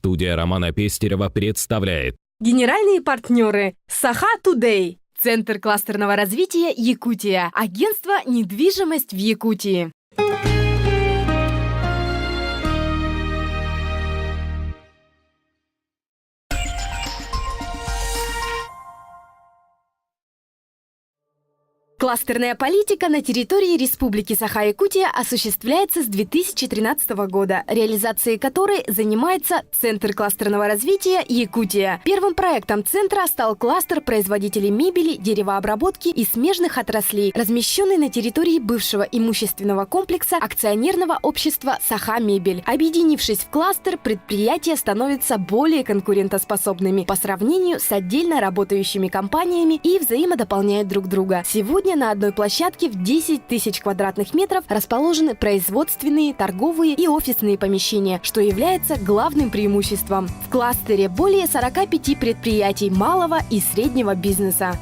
Студия Романа Пестерева представляет. Генеральные партнеры Саха Тудей, Центр кластерного развития Якутия, агентство «Недвижимость в Якутии». Кластерная политика на территории Республики Саха-Якутия осуществляется с 2013 года, реализацией которой занимается Центр кластерного развития Якутия. Первым проектом центра стал кластер производителей мебели, деревообработки и смежных отраслей, размещенный на территории бывшего имущественного комплекса акционерного общества «Саха-Мебель». Объединившись в кластер, предприятия становятся более конкурентоспособными по сравнению с отдельно работающими компаниями и взаимодополняют друг друга. Сегодня на одной площадке в 10 тысяч квадратных метров расположены производственные, торговые и офисные помещения, что является главным преимуществом. В кластере более 45 предприятий малого и среднего бизнеса.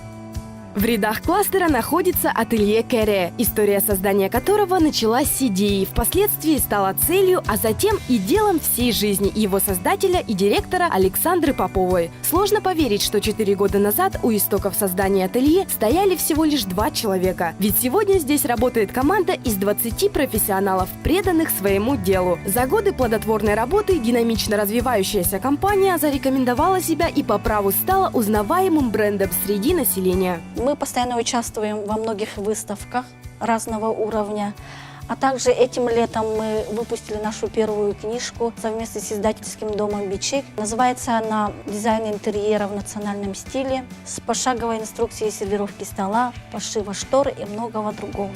В рядах кластера находится ателье Кере, история создания которого началась с идеи, впоследствии стала целью, а затем и делом всей жизни его создателя и директора Александры Поповой. Сложно поверить, что 4 года назад у истоков создания ателье стояли всего лишь 2 человека. Ведь сегодня здесь работает команда из 20 профессионалов, преданных своему делу. За годы плодотворной работы динамично развивающаяся компания зарекомендовала себя и по праву стала узнаваемым брендом среди населения. Мы постоянно участвуем во многих выставках разного уровня. А также этим летом мы выпустили нашу первую книжку совместно с издательским домом «Бичик». Называется она «Дизайн интерьера в национальном стиле» с пошаговой инструкцией сервировки стола, пошива штор и многого другого.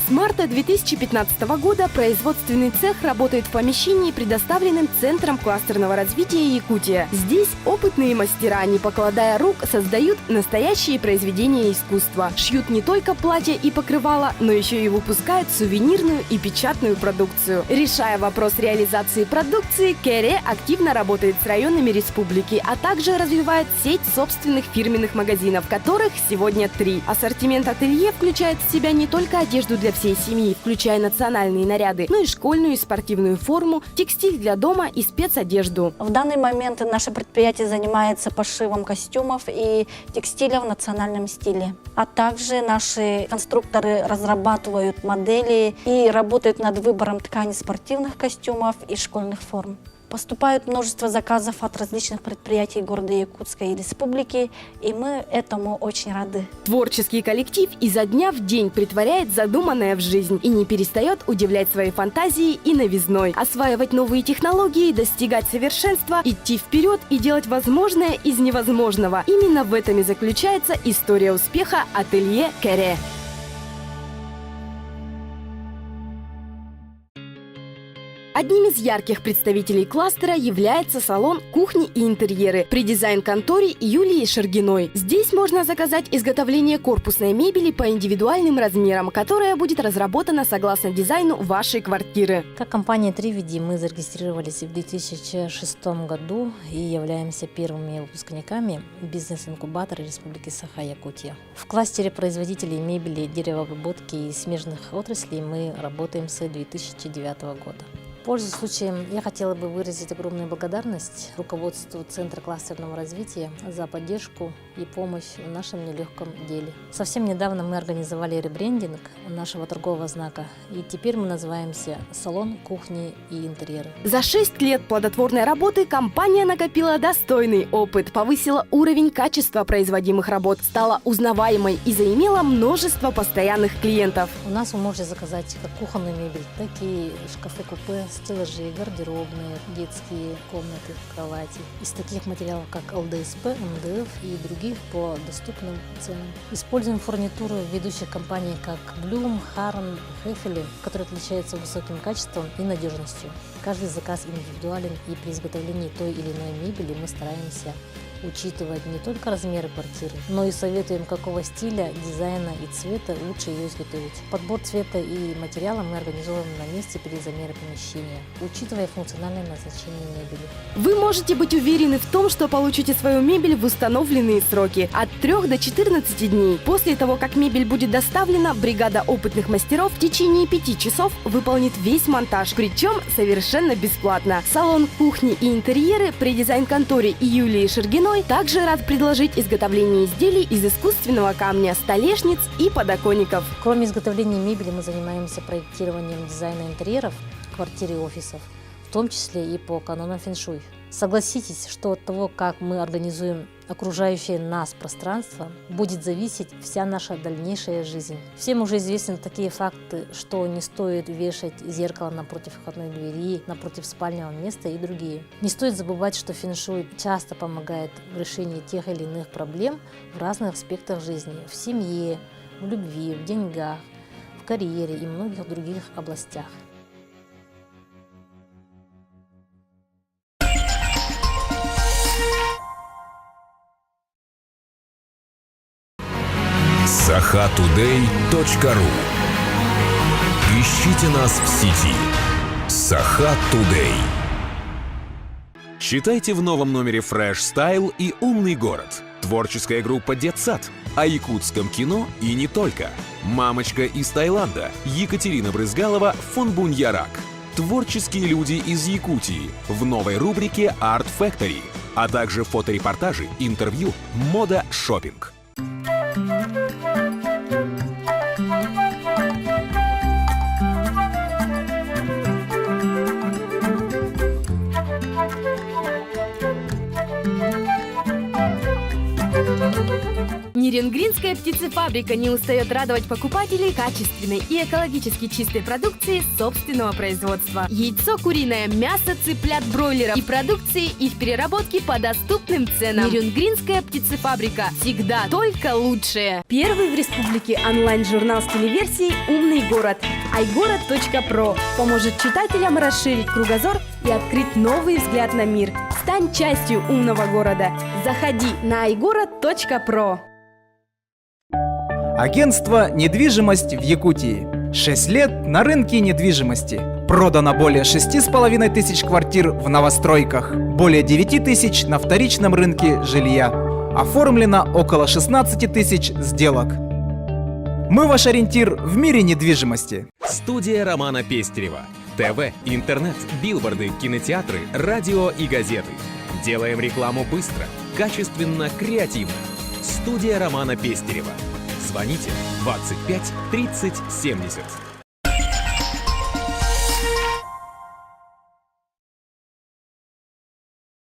С марта 2015 года производственный цех работает в помещении, предоставленном Центром кластерного развития Якутия. Здесь опытные мастера, не покладая рук, создают настоящие произведения искусства. Шьют не только платья и покрывала, но еще и выпускают сувенирную и печатную продукцию. Решая вопрос реализации продукции, Кере активно работает с районами республики, а также развивает сеть собственных фирменных магазинов, которых сегодня 3. Ассортимент ателье включает в себя не только одежду для всей семьи, включая национальные наряды, но и школьную и спортивную форму, текстиль для дома и спецодежду. В данный момент наше предприятие занимается пошивом костюмов и текстиля в национальном стиле. А также наши конструкторы разрабатывают модели и работают над выбором ткани спортивных костюмов и школьных форм. Поступает множество заказов от различных предприятий города Якутска и республики, и мы этому очень рады. Творческий коллектив изо дня в день претворяет задуманное в жизнь и не перестает удивлять своей фантазией и новизной, осваивать новые технологии, достигать совершенства, идти вперед и делать возможное из невозможного. Именно в этом и заключается история успеха ателье Кере. Одним из ярких представителей кластера является салон «Кухни и интерьеры» при дизайн-конторе Юлии Шергиной. Здесь можно заказать изготовление корпусной мебели по индивидуальным размерам, которая будет разработана согласно дизайну вашей квартиры. Как компания «Тривиди» мы зарегистрировались в 2006 году и являемся первыми выпускниками бизнес-инкубатора Республики Саха-Якутия. В кластере производителей мебели, деревообработки и смежных отраслей мы работаем с 2009 года. Пользуясь случаем, я хотела бы выразить огромную благодарность руководству Центра кластерного развития за поддержку и помощь в нашем нелегком деле. Совсем недавно мы организовали ребрендинг нашего торгового знака, и теперь мы называемся «Салон кухни и интерьеры». За 6 лет плодотворной работы компания накопила достойный опыт, повысила уровень качества производимых работ, стала узнаваемой и заимела множество постоянных клиентов. У нас вы можете заказать как кухонную мебель, так и шкафы-купе, стеллажи, гардеробные, детские комнаты, кровати. Из таких материалов, как ЛДСП, МДФ и других по доступным ценам. Используем фурнитуру ведущих компаний, как Блюм, Харн, Хефели, которые отличаются высоким качеством и надежностью. Каждый заказ индивидуален, и при изготовлении той или иной мебели мы стараемся учитывать не только размеры квартиры, но и советуем, какого стиля, дизайна и цвета лучше ее изготовить. Подбор цвета и материала мы организовываем на месте при замере помещения, учитывая функциональное назначение мебели. Вы можете быть уверены в том, что получите свою мебель в установленные сроки от 3 до 14 дней. После того, как мебель будет доставлена, бригада опытных мастеров в течение 5 часов выполнит весь монтаж, причем совершенно бесплатно. Салон кухни и интерьеры при дизайн-конторе Юлии Шергиной также рад предложить изготовление изделий из искусственного камня, столешниц и подоконников. Кроме изготовления мебели, мы занимаемся проектированием дизайна интерьеров квартир и офисов, в том числе и по канонам фэн-шуй. Согласитесь, что от того, как мы организуем окружающее нас пространство, будет зависеть вся наша дальнейшая жизнь. Всем уже известны такие факты, что не стоит вешать зеркало напротив входной двери, напротив спального места и другие. Не стоит забывать, что фэн-шуй часто помогает в решении тех или иных проблем в разных аспектах жизни, в семье, в любви, в деньгах, в карьере и многих других областях. sahatoday.ru. Ищите нас в сети. Saha Today. Читайте в новом номере Fresh Style и «Умный город». Творческая группа «Детсад». О якутском кино и не только. Мамочка из Таиланда. Екатерина Брызгалова, Фонбунь Ярак. Творческие люди из Якутии в новой рубрике Art Factory. А также фоторепортажи, интервью, мода, шопинг. Ниренгринская птицефабрика не устает радовать покупателей качественной и экологически чистой продукции собственного производства. Яйцо куриное, мясо цыплят бройлеров и продукции их переработки по доступным ценам. Ниренгринская птицефабрика. Всегда только лучшее. Первый в республике онлайн-журнал с телеверсией «Умный город» iGorod.pro поможет читателям расширить кругозор и открыть новый взгляд на мир. Стань частью умного города. Заходи на iGorod.pro. Агентство «Недвижимость» в Якутии. 6 лет на рынке недвижимости. Продано более 6500 квартир в новостройках, более 9000 на вторичном рынке жилья. Оформлено около 16 тысяч сделок. Мы ваш ориентир в мире недвижимости. Студия Романа Пестерева. ТВ, интернет, билборды, кинотеатры, радио и газеты. Делаем рекламу быстро, качественно, креативно. Студия Романа Пестерева. Звоните 25 30 70.